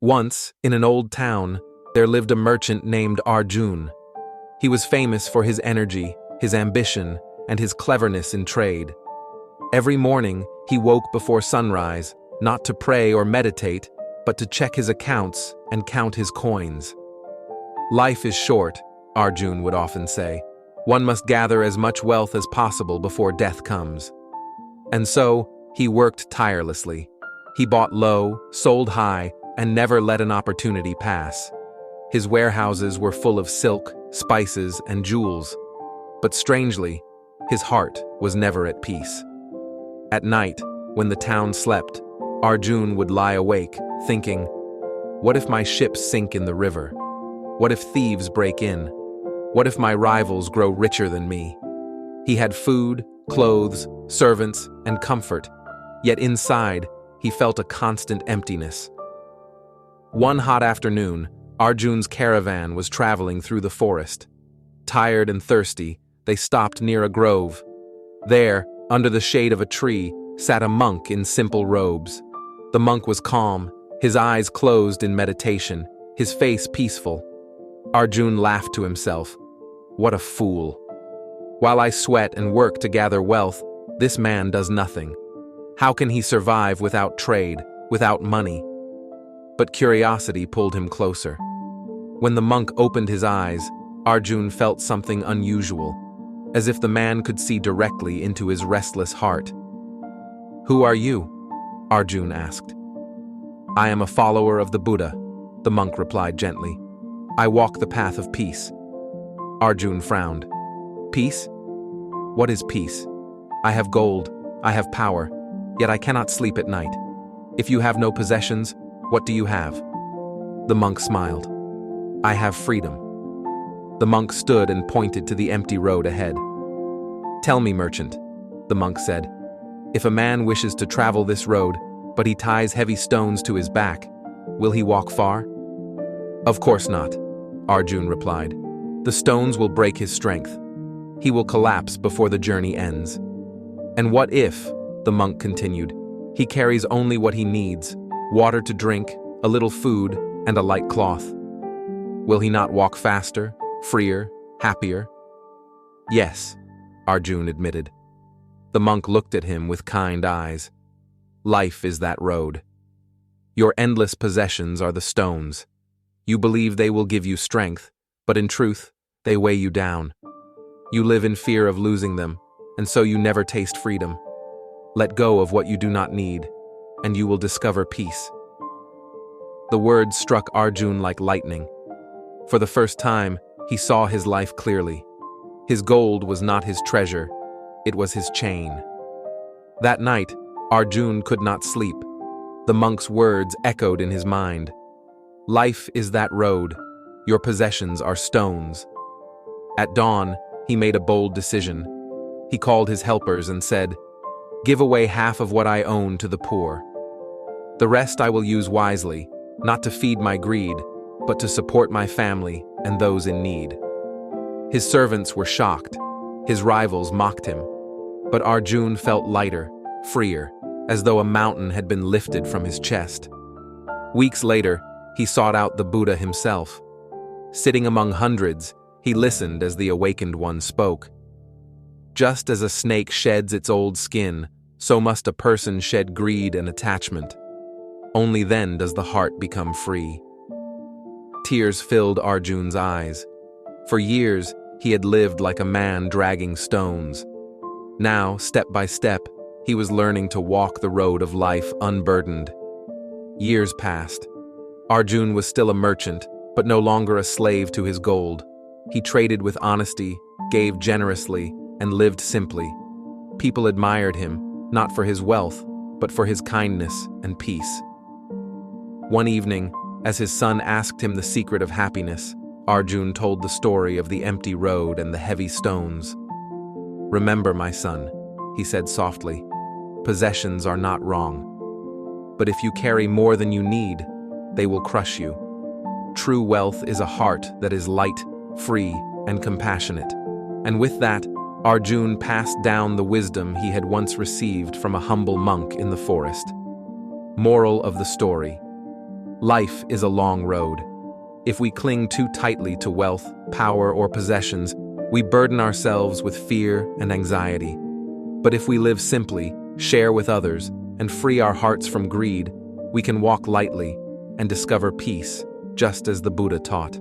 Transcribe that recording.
Once, in an old town, there lived a merchant named Arjun. He was famous for his energy, his ambition, and his cleverness in trade. Every morning, he woke before sunrise, not to pray or meditate, but to check his accounts and count his coins. Life is short, Arjun would often say. One must gather as much wealth as possible before death comes. And so, he worked tirelessly. He bought low, sold high, and never let an opportunity pass. His warehouses were full of silk, spices, and jewels. But strangely, his heart was never at peace. At night, when the town slept, Arjun would lie awake, thinking, "What if my ships sink in the river? What if thieves break in? What if my rivals grow richer than me?" He had food, clothes, servants, and comfort, yet inside, he felt a constant emptiness. One hot afternoon, Arjun's caravan was traveling through the forest. Tired and thirsty, they stopped near a grove. There, under the shade of a tree, sat a monk in simple robes. The monk was calm, his eyes closed in meditation, his face peaceful. Arjun laughed to himself. What a fool. While I sweat and work to gather wealth, this man does nothing. How can he survive without trade, without money? But curiosity pulled him closer. When the monk opened his eyes, Arjun felt something unusual, as if the man could see directly into his restless heart. "Who are you?" Arjun asked. "I am a follower of the Buddha," the monk replied gently. "I walk the path of peace." Arjun frowned. "Peace? What is peace? I have gold, I have power, yet I cannot sleep at night. If you have no possessions, what do you have?" The monk smiled. "I have freedom." The monk stood and pointed to the empty road ahead. "Tell me, merchant," the monk said, "if a man wishes to travel this road, but he ties heavy stones to his back, will he walk far?" "Of course not," Arjun replied. "The stones will break his strength. He will collapse before the journey ends." "And what if," the monk continued, "he carries only what he needs, water to drink, a little food, and a light cloth? Will he not walk faster, freer, happier?" "Yes," Arjun admitted. The monk looked at him with kind eyes. "Life is that road. Your endless possessions are the stones. You believe they will give you strength, but in truth, they weigh you down. You live in fear of losing them, and so you never taste freedom. Let go of what you do not need, and you will discover peace." The words struck Arjun like lightning. For the first time, he saw his life clearly. His gold was not his treasure, it was his chain. That night, Arjun could not sleep. The monk's words echoed in his mind. Life is that road. Your possessions are stones. At dawn, he made a bold decision. He called his helpers and said, "Give away half of what I own to the poor. The rest I will use wisely, not to feed my greed, but to support my family and those in need." His servants were shocked. His rivals mocked him. But Arjun felt lighter, freer, as though a mountain had been lifted from his chest. Weeks later, he sought out the Buddha himself. Sitting among hundreds, he listened as the awakened one spoke. "Just as a snake sheds its old skin, so must a person shed greed and attachment. Only then does the heart become free." Tears filled Arjun's eyes. For years, he had lived like a man dragging stones. Now, step by step, he was learning to walk the road of life unburdened. Years passed. Arjun was still a merchant, but no longer a slave to his gold. He traded with honesty, gave generously, and lived simply. People admired him, not for his wealth, but for his kindness and peace. One evening, as his son asked him the secret of happiness, Arjun told the story of the empty road and the heavy stones. "Remember, my son," he said softly, "possessions are not wrong. But if you carry more than you need, they will crush you. True wealth is a heart that is light, free, and compassionate." And with that, Arjun passed down the wisdom he had once received from a humble monk in the forest. Moral of the story: Life is a long road. If we cling too tightly to wealth, power, or possessions, we burden ourselves with fear and anxiety. But if we live simply, share with others, and free our hearts from greed, we can walk lightly and discover peace, just as the Buddha taught.